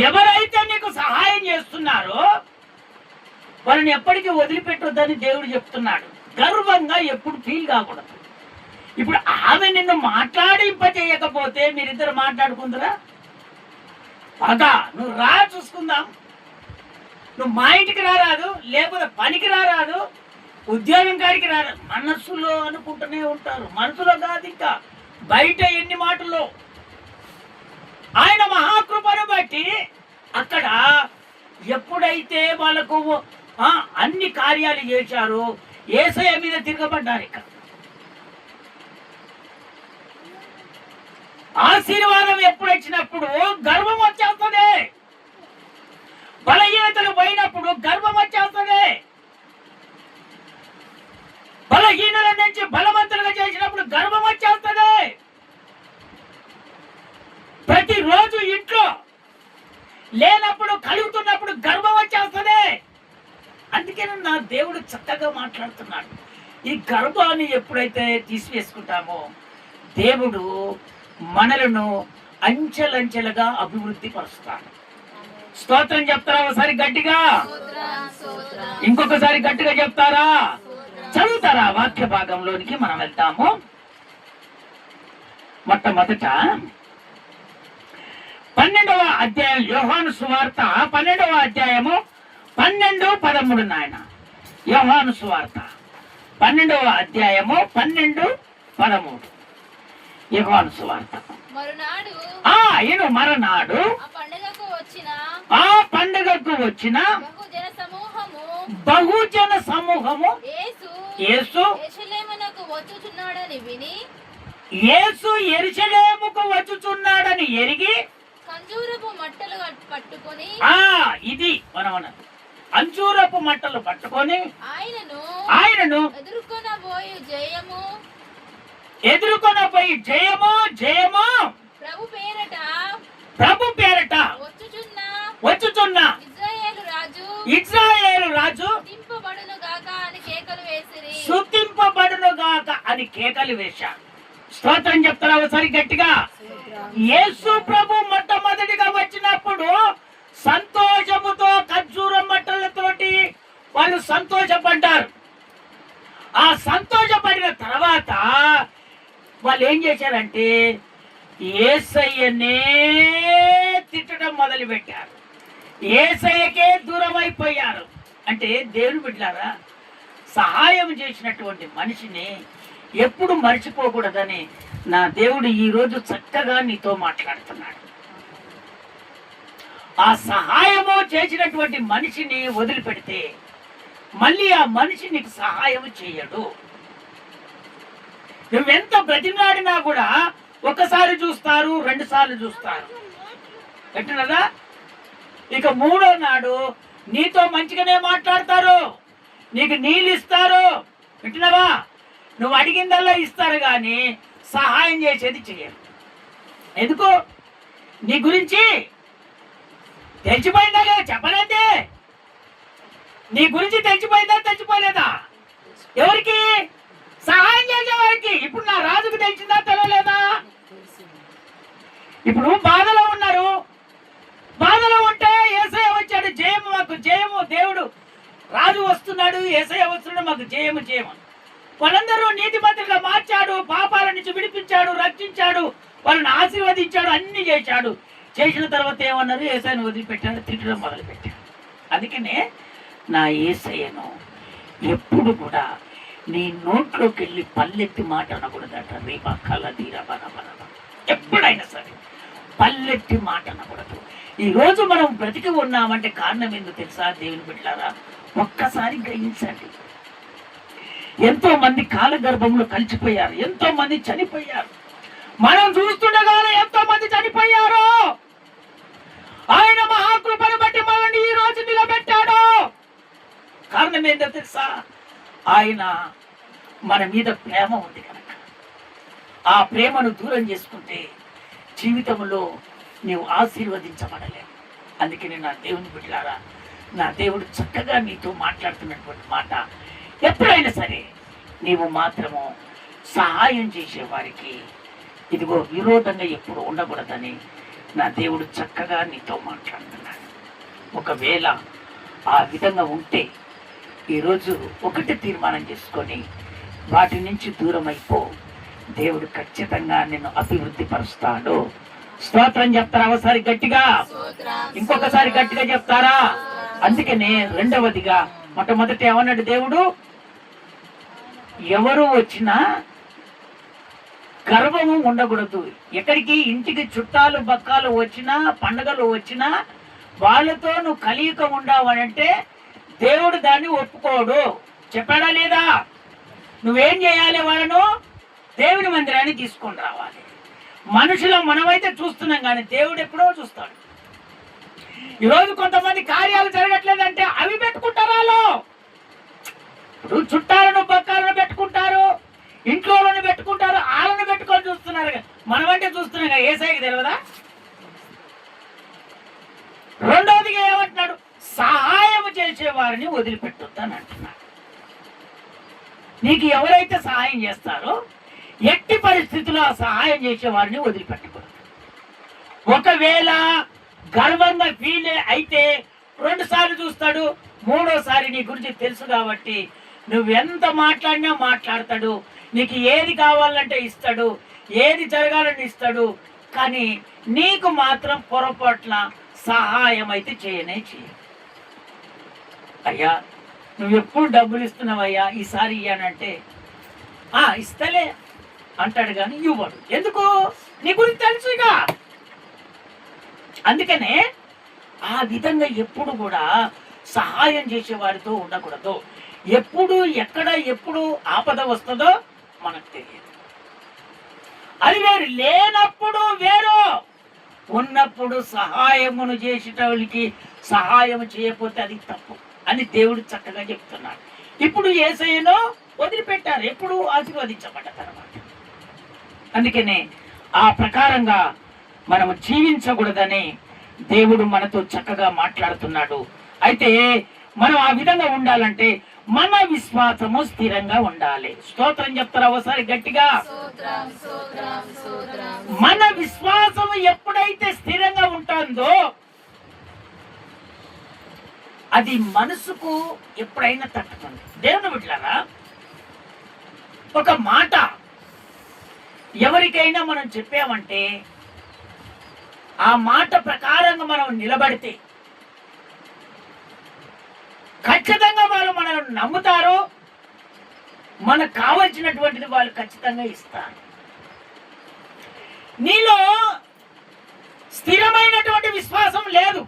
ఎవరైతే నీకు సహాయం చేస్తున్నారో వాళ్ళని ఎప్పటికీ వదిలిపెట్టొద్దని దేవుడు చెప్తున్నాడు. గర్వంగా ఎప్పుడు ఫీల్ కాకూడదు. ఇప్పుడు ఆమె నిన్ను మాట్లాడింప చేయకపోతే మీరిద్దరు మాట్లాడుకుందరా? పదా నువ్వు రా చూసుకుందాం, నువ్వు మా ఇంటికి రారాదు, లేకపోతే పనికి రారాదు, ఉద్యోగం కాడికి రారాదు, మనస్సులో అనుకుంటూనే ఉంటారు. మనసులో కాదు, ఇంకా బయట ఎన్ని మాటల్లో. ఆయన మహాకృపను బట్టి అక్కడ ఎప్పుడైతే వాళ్ళకు అన్ని కార్యాలు చేశారో యేసయ్య మీద తిరగబడ్డారు. ఇక ఆశీర్వాదం ఎప్పుడు వచ్చినప్పుడు గర్వం వచ్చేస్తుంది, బలహీనతలు పోయినప్పుడు గర్వం వచ్చేస్తుంది, బలహీనల నుంచి బలవంతులుగా చేసినప్పుడు గర్వం వచ్చేస్తుంది. ప్రతిరోజు ఇంట్లో లేనప్పుడు కలుగుతున్నప్పుడు గర్వం వచ్చేస్తుంది. అందుకే నా దేవుడు చక్కగా మాట్లాడుతున్నాడు. ఈ గర్వాన్ని ఎప్పుడైతే తీసివేసుకుంటామో దేవుడు మనలను అంచెలంచెలుగా అభివృద్ధి పరుస్తాడు. స్తోత్రం చెప్తారా ఒకసారి గట్టిగా? ఇంకొకసారి గట్టిగా చెప్తారా? చదువుతారా? వాక్య భాగంలోనికి మనం వెళ్తాము. మొట్టమొదట 12వ అధ్యాయం, యోహాను సువార్త 12వ అధ్యాయము 12-13. నాయన యోహాను సువార్త 12వ అధ్యాయము 12-13. యోహాను సువార్త. మరునాడు ఆ పండుగకు వచ్చిన బహుజన సమూహము యేసు యెరూషలేముకు వచ్చుచున్నాడని ఎరిగి అంజూరపు మట్టలు పట్టుకొని ఇది మనం అంజూరపు మట్టలు పట్టుకొని ఆయనను ఎదుర్కొనబోయి జయము జయము ప్రభు పేరట వచ్చుచున్న ఇశ్రాయేలు రాజు స్తుతింపబడును గాక అని కేకలు వేశారు. స్తోత్రం చెప్తారా ఒకసారి గట్టిగా? యేసు ప్రభు మొట్టమొదటిగా వచ్చినప్పుడు సంతోషముతో ఖర్జూరం మట్టలతోటి వాళ్ళు సంతోషపడ్డారు. ఆ సంతోషపడిన తర్వాత వాళ్ళు ఏం చేశారంటే యేసయ్యనే తిట్టడం మొదలు పెట్టారు. యేసయ్యకే దూరం అయిపోయారు. అంటే దేవుని బిడ్డలారా, సహాయం చేసినటువంటి మనిషిని ఎప్పుడు మర్చిపోకూడదని నా దేవుడు ఈరోజు చక్కగా నీతో మాట్లాడుతున్నాడు. ఆ సహాయము చేసినటువంటి మనిషిని వదిలిపెడితే మళ్ళీ ఆ మనిషి నీకు సహాయం చేయడు. నువ్వెంత బ్రతిమలాడినా కూడా ఒకసారి చూస్తారు, 2 సార్లు చూస్తారు, పెట్టినదా? ఇక 3వ నాడు నీతో మంచిగానే మాట్లాడతారు, నీకు నీళ్ళు ఇస్తారు, పెట్టినవా? నువ్వు అడిగిందల్లా ఇస్తారు, కానీ సహాయం చేసేది చేయరు. ఎందుకు? నీ గురించి తెలిసిపోయిందా లేదా? చెప్పలేదే. నీ గురించి తెలిసిపోయిందా తెలిసిపోలేదా? ఎవరికి? సహాయం చేసేవారికి. ఇప్పుడు నా రాజుకు తెలిసిందా తెలియలేదా? ఇప్పుడు బాధలో ఉన్నారు, బాధలో ఉంటే యేసయ్య వచ్చాడు, జయము మాకు జయము, దేవుడు రాజు వస్తున్నాడు, యేసయ్య వస్తున్నాడు, మాకు జయము జయము. వాళ్ళందరూ నీతిమంతులుగా మార్చాడు, పాపాల నుంచి విడిపించాడు, రక్షించాడు, వాళ్ళని ఆశీర్వదించాడు, అన్ని చేశాడు. చేసిన తర్వాత ఏమన్నారు? యేసయ్యను వదిలిపెట్టాడు, తిట్టడం మొదలుపెట్టాడు. అందుకనే నా యేసయ్యను ఎప్పుడు కూడా నీ నోట్లోకి వెళ్ళి పల్లెత్తి మాట అనకూడదట. రేపా కళ్ళ తీరా బన ఎప్పుడైనా సరే పల్లెత్తి మాట అనకూడదు. ఈరోజు మనం బ్రతికి ఉన్నామంటే కారణం ఎందుకు తెలుసా? దేవుని బిడ్డలారా, ఒక్కసారి గ్రహించండి. ఎంతో మంది కాలగర్భంలో కలిసిపోయారు, ఎంతో మంది చనిపోయారు. మనం చూస్తుండగానే ఎంతో మంది చనిపోయారు. ఆయన మహాకృపను బట్టి మనల్ని ఈ రోజు నిలబెట్టాడు. కారణం ఏంటో తెలుసా? ఆయన మన మీద ప్రేమ ఉంది కనుక. ఆ ప్రేమను దూరం చేసుకుంటే జీవితంలో నీవు ఆశీర్వదించబడలేవు. అందుకని నా దేవుని బిడ్డలారా, నా దేవుడు చక్కగా నీతో మాట్లాడుతున్నటువంటి మాట, ఎప్పుడైనా సరే నీవు మాత్రము సహాయం చేసేవారికి ఇదిగో విరోధంగా ఎప్పుడు ఉండకూడదని నా దేవుడు చక్కగా నీతో మాట్లాడుతున్నాడు. ఒకవేళ ఆ విధంగా ఉంటే ఈరోజు ఒకటి తీర్మానం చేసుకొని వాటి నుంచి దూరం అయిపో. దేవుడు ఖచ్చితంగా నిన్ను అభివృద్ధి పరుస్తాడు. స్తోత్రం చెప్తారా? ఒకసారి గట్టిగా, ఇంకొకసారి గట్టిగా చెప్తారా? అందుకనే రెండవదిగా మొట్టమొదటి ఏమన్నాడు దేవుడు? ఎవరు వచ్చినా గర్వము ఉండకూడదు. ఎక్కడికి? ఇంటికి చుట్టాలు బక్కాలు వచ్చినా, పండుగలు వచ్చినా వాళ్ళతో నువ్వు కలియక ఉండవనంటే దేవుడు దాన్ని ఒప్పుకోడు. చెప్పాడా లేదా? నువ్వేం చేయాలి? వాళ్ళను దేవుని మందిరాన్ని తీసుకొని రావాలి. మనుషులు మనమైతే చూస్తున్నాం, కానీ దేవుడు ఎప్పుడో చూస్తాడు. ఈరోజు కొంతమంది కార్యాలు జరగట్లేదంటే అవి పెట్టుకుంటారు. వాళ్ళు ఇప్పుడు చుట్టాలను బక్కాలను పెట్టుకుంటారు, ఇంట్లోనే పెట్టుకుంటారు, వాళ్ళని పెట్టుకొని చూస్తున్నారు. మనమంటే చూస్తున్నాం, యేసయ్యకి తెలియదా? రెండవదిగా ఏమంటున్నాడు? సహాయం చేసే వారిని వదిలిపెట్టొద్దని అంటున్నాడు. నీకు ఎవరైతే సహాయం చేస్తారో ఎట్టి పరిస్థితుల్లో ఆ సహాయం చేసే వారిని వదిలిపెట్టకూడదు. ఒకవేళ గర్వంగా ఫీల్ అయితే 2 సార్లు చూస్తాడు, 3వసారి నీ గురించి తెలుసు కాబట్టి నువ్వెంత మాట్లాడినా మాట్లాడతాడు. నీకు ఏది కావాలంటే ఇస్తాడు, ఏది జరగాలని ఇస్తాడు. కానీ నీకు మాత్రం పొరపాట్ల సహాయం అయితే చేయనే చేయ. అయ్యా నువ్వు ఎప్పుడు డబ్బులు ఇస్తున్నావయ్యా, ఈసారి ఇయ్యానంటే ఇస్తలే అంటాడు, కానీ ఇవ్వడు. ఎందుకు? నీ గురించి తెలుసుగా. అందుకనే ఆ విధంగా ఎప్పుడు కూడా సహాయం చేసే వారితో ఉండకూడదు. ఎప్పుడు ఎక్కడ ఎప్పుడు ఆపద వస్తుందో మనకు తెలియదు. అది వేరు. లేనప్పుడు వేరు, ఉన్నప్పుడు సహాయమును చేసేటోళ్ళకి సహాయం చేయకపోతే అది తప్పు అని దేవుడు చక్కగా చెప్తున్నాడు. ఇప్పుడు యేసయ్యను వదిలిపెట్టారు, ఎప్పుడు ఆశీర్వదించబడ్డ తర్వాత. అందుకనే ఆ ప్రకారంగా మనము జీవించకూడదని దేవుడు మనతో చక్కగా మాట్లాడుతున్నాడు. అయితే మనం ఆ విధంగా ఉండాలంటే మన విశ్వాసము స్థిరంగా ఉండాలి. స్తోత్రం చెప్తారా? ఒకసారి గట్టిగా. మన విశ్వాసము ఎప్పుడైతే స్థిరంగా ఉంటుందో అది మనసుకు ఎప్పుడైనా తట్టుతుంది. దేవుని బిడ్డలారా, ఒక మాట ఎవరికైనా మనం చెప్పామంటే ఆ మాట ప్రకారంగా మనం నిలబడితే ఖచ్చితంగా వాళ్ళు మనల్ని నమ్ముతారు. మనకు కావలసినటువంటిది వాళ్ళు ఖచ్చితంగా ఇస్తారు. నీలో స్థిరమైనటువంటి విశ్వాసం లేదు.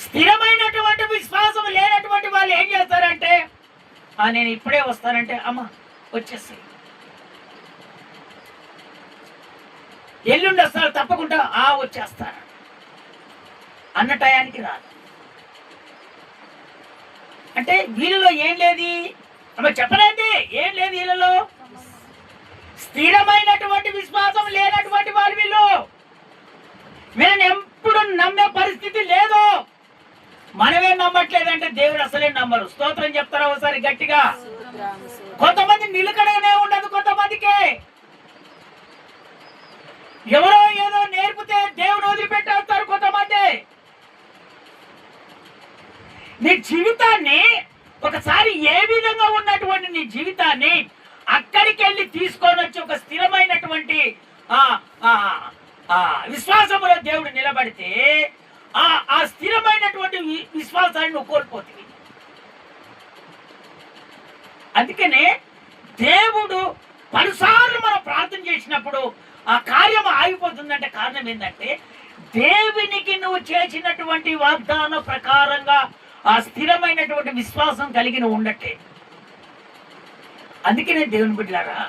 స్థిరమైనటువంటి విశ్వాసం లేనటువంటి వాళ్ళు ఏం చేస్తారంటే నేను ఇప్పుడే వస్తానంటే అమ్మ వచ్చేసి ఎల్లుండి వస్తారు తప్పకుండా వచ్చేస్తారు అన్న టయానికి రాదు. అంటే వీళ్ళలో ఏం లేదు? చెప్పలేండి, ఏం లేదు వీళ్ళలో? స్థిరమైనటువంటి విశ్వాసం లేనటువంటి వాళ్ళు వీళ్ళు. వీళ్ళని ఎప్పుడు నమ్మే పరిస్థితి లేదు. మనమే నమ్మట్లేదంటే దేవుడు అసలే నమ్మరు. స్తోత్రం చెప్తారా? ఒకసారి గట్టిగా. కొంతమంది నిలకడగానే ఉండదు. కొంతమందికి ఎవరో ఏదో నేర్పితే దేవుడు వదిలిపెట్టేస్తారు. కొంతమంది నీ జీవితాన్ని ఒకసారి ఏ విధంగా ఉన్నటువంటి నీ జీవితాన్ని అక్కడికి వెళ్ళి తీసుకొని వచ్చి ఒక స్థిరమైనటువంటి విశ్వాసములో దేవుడు నిలబడితే ఆ స్థిరమైనటువంటి విశ్వాసాన్ని నువ్వు కోల్పోతుంది. అందుకనే దేవుడు పలుసార్లు మనం ప్రార్థన చేసినప్పుడు ఆ కార్యం ఆగిపోతుందంటే కారణం ఏంటంటే దేవునికి నువ్వు చేసినటువంటి వాగ్దాన ప్రకారంగా ఆ స్థిరమైనటువంటి విశ్వాసం కలిగి నువ్వు ఉండట్టే. అందుకనే దేవుని బిడ్డలారా,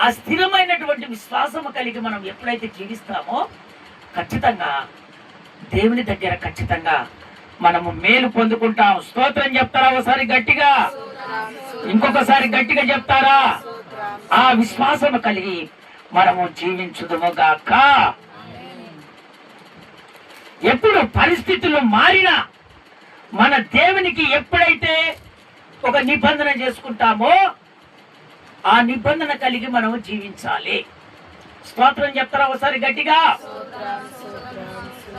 ఆ స్థిరమైనటువంటి విశ్వాసము కలిగి మనం ఎప్పుడైతే జీవిస్తామో ఖచ్చితంగా దేవుని దగ్గర ఖచ్చితంగా మనము మేలు పొందుకుంటాం. స్తోత్రం చెప్తారా ఒకసారి గట్టిగా? ఇంకొకసారి గట్టిగా చెప్తారా? ఆ విశ్వాసము కలిగి మనము జీవించుదుముగాక. ఎప్పుడు పరిస్థితులు మారినా మన దేవునికి ఎప్పుడైతే ఒక నిబంధన చేసుకుంటామో ఆ నిబంధన కలిగి మనము జీవించాలి. స్తోత్రం చెప్తారా ఒకసారి గట్టిగా?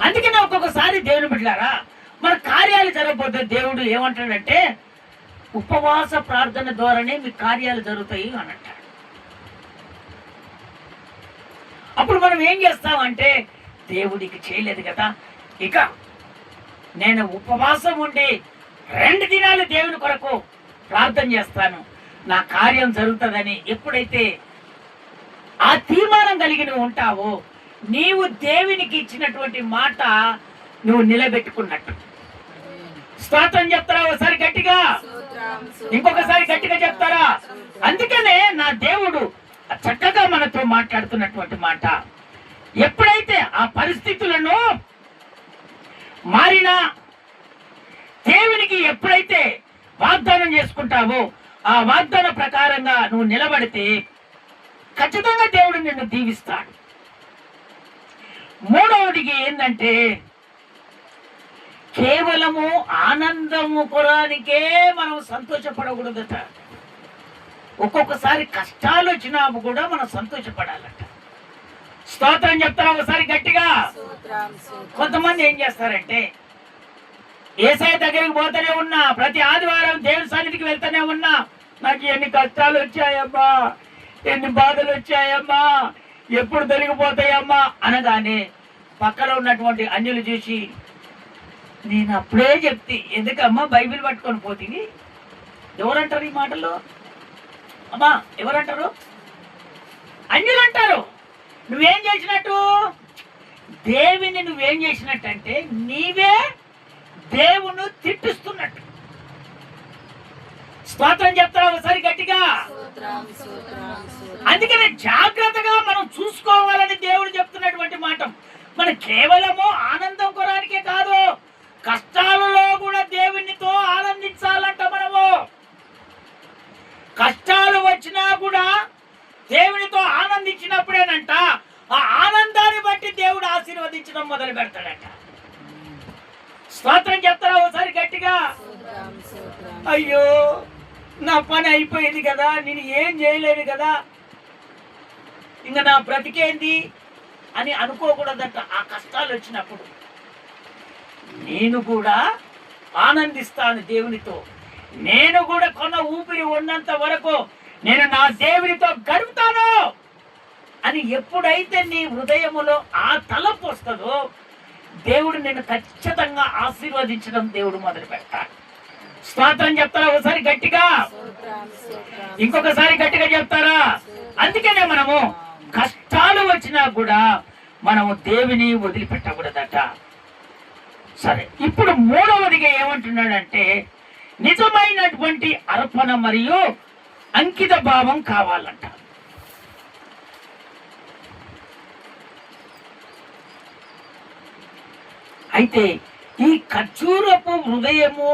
అందుకనే ఒక్కొక్కసారి దేవుని బిడ్డలారా, మన కార్యాలు జరగకపోతే దేవుడు ఏమంటాడంటే ఉపవాస ప్రార్థన ద్వారానే మీ కార్యాలు జరుగుతాయి అని అంటాడు. అప్పుడు మనం ఏం చేస్తామంటే దేవుడికి చేయలేదు కదా, ఇక నేను ఉపవాసం ఉండి 2 దినాలు దేవుని కొరకు ప్రార్థన చేస్తాను, నా కార్యం జరుగుతుందని ఎప్పుడైతే ఆ తీర్మానం కలిగి నువ్వు ఉంటావో నీవు దేవునికి ఇచ్చినటువంటి మాట నువ్వు నిలబెట్టుకున్నట్టు. స్తోత్రం చెప్తారా ఒకసారి గట్టిగా? ఇంకొకసారి గట్టిగా చెప్తారా? అందుకనే నా దేవుడు చక్కగా మనతో మాట్లాడుతున్నటువంటి మాట, ఎప్పుడైతే ఆ పరిస్థితులను మారినా దేవునికి ఎప్పుడైతే వాగ్దానం చేసుకుంటావో ఆ వాగ్దాన ప్రకారంగా నువ్వు నిలబడితే ఖచ్చితంగా దేవుడు నిన్ను దీవిస్తాడు. మూడవదికి ఏంటంటే కేవలము ఆనందము కొరానికే మనం సంతోషపడకూడదట. ఒక్కొక్కసారి కష్టాలు వచ్చినా కూడా మనం సంతోషపడాలట. స్తోత్రం చెప్తారా ఒకసారి గట్టిగా? కొంతమంది ఏం చేస్తారంటే యేసయ్య దగ్గరికి పోతూనే ఉన్నా, ప్రతి ఆదివారం దేవుని సన్నిధికి వెళ్తూనే ఉన్నా, నాకు ఎన్ని కష్టాలు వచ్చాయమ్మా, ఎన్ని బాధలు వచ్చాయమ్మా, ఎప్పుడు తొలగిపోతాయమ్మా అనగానే పక్కన ఉన్నటువంటి అన్యులు చూసి, నేను అప్పుడే చెప్తే ఎందుకమ్మా బైబిల్ పట్టుకొని పోతుంది? ఎవరంటారు ఈ మాటలు? అమ్మా ఎవరంటారు? అన్యులు అంటారు. నువ్వేం చేసినట్టు? దేవిని నువ్వేం చేసినట్టు అంటే నీవే దేవుని తిట్టిస్తున్నట్టు. స్తోత్రం చెప్తారా ఒకసారి గట్టిగా? అందుకనే జాగ్రత్తగా మనం చూసుకోవాలని దేవుడు చెప్తున్నటువంటి మాట. మనం కేవలము ఆనందం కొరానికే కాదు, కష్టాలలో కూడా దేవునితో ఆనందించాలంట. మనము కష్టాలు వచ్చినా కూడా దేవునితో ఆనందించినప్పుడేనంట ఆ ఆనందాన్ని బట్టి దేవుడు ఆశీర్వదించడం మొదలు పెడతాడట. స్తోత్రం చెప్తారా ఒకసారి గట్టిగా? అయ్యో నా పని అయిపోయింది కదా, నేను ఏం చేయలేదు కదా, ఇంకా నా బ్రతికేంది అని అనుకోకూడదట. ఆ కష్టాలు వచ్చినప్పుడు నేను కూడా ఆనందిస్తాను దేవునితో, నేను కూడా కొన్న ఊపిరి ఉన్నంత వరకు నేను నా దేవునితో గడుపుతాను అని ఎప్పుడైతే నీ హృదయములో ఆ తలపు వస్తుందో దేవుడు నేను ఖచ్చితంగా ఆశీర్వదించడం దేవుడు మొదలు పెడతాడు. స్తోత్రం చెప్తారా ఒకసారి గట్టిగా? ఇంకొకసారి గట్టిగా చెప్తారా? అందుకనే మనము కష్టాలు వచ్చినా కూడా మనము దేవుని వదిలిపెట్టకూడదట. సరే, ఇప్పుడు మూడవదిగా ఏమంటున్నాడంటే నిజమైనటువంటి అర్పణ మరియు అంకిత భావం కావాలంట. అయితే ఈ ఖర్జూరపు హృదయము,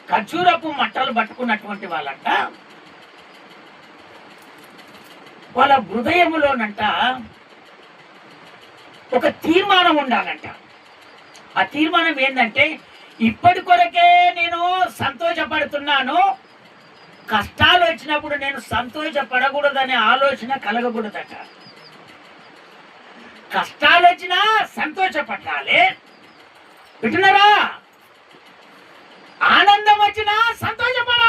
ఖర్జూరపు మట్టలు పట్టుకున్నటువంటి వాళ్ళంట వాళ్ళ హృదయములోనంట ఒక తీర్మానం ఉండాలంట. ఆ తీర్మానం ఏంటంటే ఇప్పటి కొరకే నేను సంతోషపడుతున్నాను, కష్టాలు వచ్చినప్పుడు నేను సంతోషపడకూడదనే ఆలోచన కలగకూడదట. కష్టాలు వచ్చినా సంతోషపడాలి, వింటున్నారా? ఆనందం వచ్చినా సంతోషపడాలి.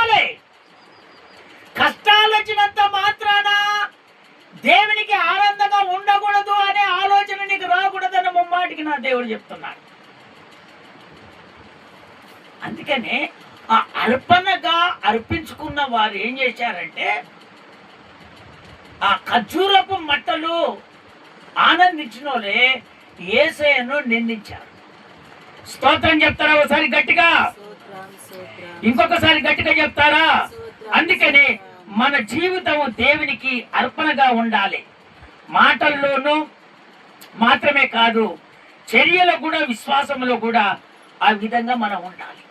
దేవుడు చెప్తున్నాడు. అందుకనే ఆ అర్పణగా అర్పించుకున్న వారు ఏం చేశారంటే ఆ ఖర్జూరపు మట్టలు ఆనందించిన వాళ్ళే యేసయ్యను నిందించారు. స్తోత్రం చెప్తారా ఒకసారి గట్టిగా? ఇంకొకసారి గట్టిగా చెప్తారా? అందుకని మన జీవితం దేవునికి అర్పణగా ఉండాలి. మాటల్లోనూ మాత్రమే కాదు, చర్యలో కూడా, విశ్వాసంలో కూడా ఆ విధంగా మనం ఉండాలి.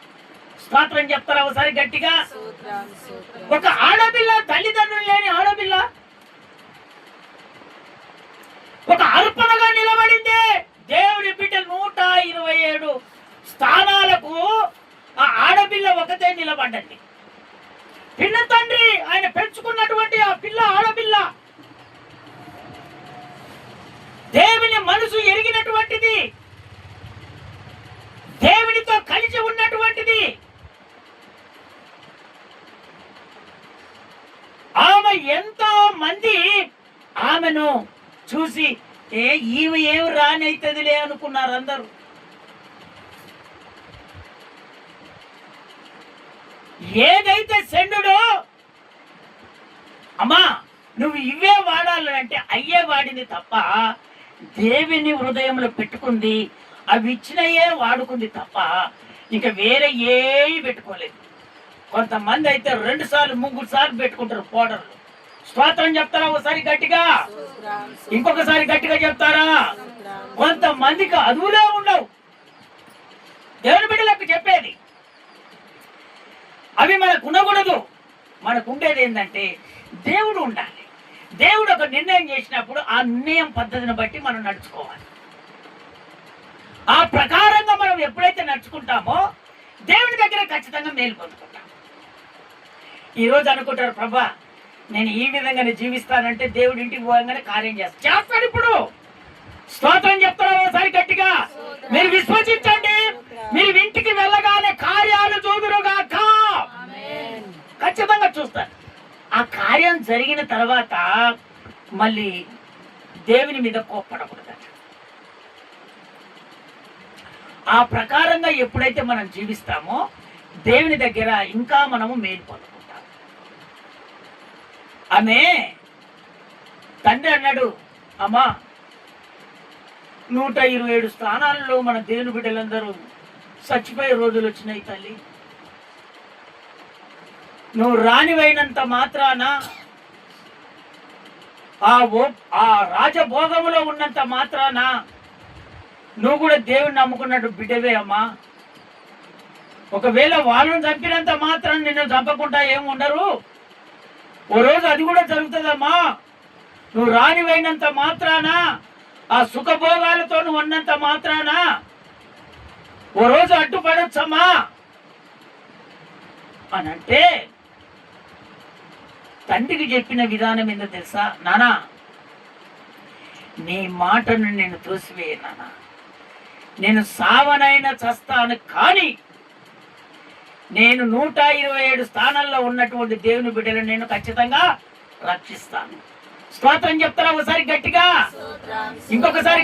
స్తోత్రం చెప్తారా ఒకసారి గట్టిగా? ఒక ఆడపిల్ల, తల్లిదండ్రులు లేని ఆడపిల్ల ఒక అర్పణగా నిలబడింది. దేవుడి బిడ్డ 127 స్థానాలకు ఆ ఆడపిల్ల ఒకటే నిలబడ్డది. పిల్ల తండ్రి ఆయన పెంచుకున్నటువంటి ఆ పిల్ల, ఆడపిల్ల దేవుని మనసు ఎరిగినటువంటిది, దేవునితో కలిసి ఉన్నటువంటిది. ఆమె ఎంతో మంది ఆమెను చూసి ఈమె ఏం రానైతుందిలే అనుకున్నారు అందరూ. ఏదైతే సెండుడో అమ్మా నువ్వు ఇవే వాడాలంటే అయ్యే వాడింది తప్ప దేవుని హృదయంలో పెట్టుకుంది, అవి ఇచ్చినయే వాడుకుంది తప్ప ఇంకా వేరే ఏవి పెట్టుకోలేదు. కొంతమంది అయితే 2 సార్లు 3 సార్లు పెట్టుకుంటారు పౌడర్లు. స్తోత్రం చెప్తారా ఒకసారి గట్టిగా? ఇంకొకసారి గట్టిగా చెప్తారా? కొంతమందికి అదువులే ఉండవు. దేవుని బిడ్డలకు చెప్పేది అవి మనకు ఉండకూడదు. మనకు ఉండేది ఏంటంటే దేవుడు ఉండాలి. దేవుడు ఒక నిర్ణయం చేసినప్పుడు ఆ నిర్ణయం పద్ధతిని బట్టి మనం నడుచుకోవాలి. ఆ ప్రకారంగా మనం ఎప్పుడైతే నడుచుకుంటామో దేవుని దగ్గర ఖచ్చితంగా మేలు పొందుకుంటాం. ఈరోజు అనుకుంటారు, ప్రభా నేను ఈ విధంగానే జీవిస్తానంటే దేవుడి ఇంటికి పోగానే కార్యం చేస్తాడు. ఇప్పుడు స్తోత్రం చెప్తారా ఒకసారి గట్టిగా? మీరు విశ్వసించండి, మీరు ఇంటికి వెళ్ళగానే కార్యాలు చూదురుగాక. ఖచ్చితంగా చూస్తారు. ఆ కార్యం జరిగిన తర్వాత మళ్ళీ దేవుని మీద కోప్పడకూడదు. ఆ ప్రకారంగా ఎప్పుడైతే మనం జీవిస్తామో దేవుని దగ్గర ఇంకా మనము మేలు పొందుకుంటాం. ఆమె తండ్రి అన్నాడు, అమ్మా 127 స్థానాల్లో మన దేవుని బిడ్డలందరూ చచ్చిపోయే రోజులు వచ్చినాయి తల్లి. నువ్వు రానివైనంత మాత్రాన ఆ రాజభోగములో ఉన్నంత మాత్రాన నువ్వు కూడా దేవుని నమ్ముకున్నట్టు బిడ్డవే అమ్మా. ఒకవేళ వాళ్ళని చంపినంత మాత్రం నిన్ను చంపకుండా ఏమి ఉండరు. ఓ రోజు అది కూడా జరుగుతుందమ్మా. నువ్వు రానివైనంత మాత్రాన, ఆ సుఖభోగాలతో నువ్వు ఉన్నంత మాత్రాన ఓ రోజు అడ్డుపడొచ్చమ్మా అని అంటే తండ్రికి చెప్పిన విధానం ఏందో తెలుసా? నానా నీ మాటను నేను తోసివేయ నాన్న, నేను సావనైనా చస్తాను, కానీ నేను 127 స్థానాల్లో ఉన్నటువంటి దేవుని బిడ్డలను నేను ఖచ్చితంగా రక్షిస్తాను. స్తోత్రం చెప్తారా ఒకసారి గట్టిగా? ఇంకొకసారి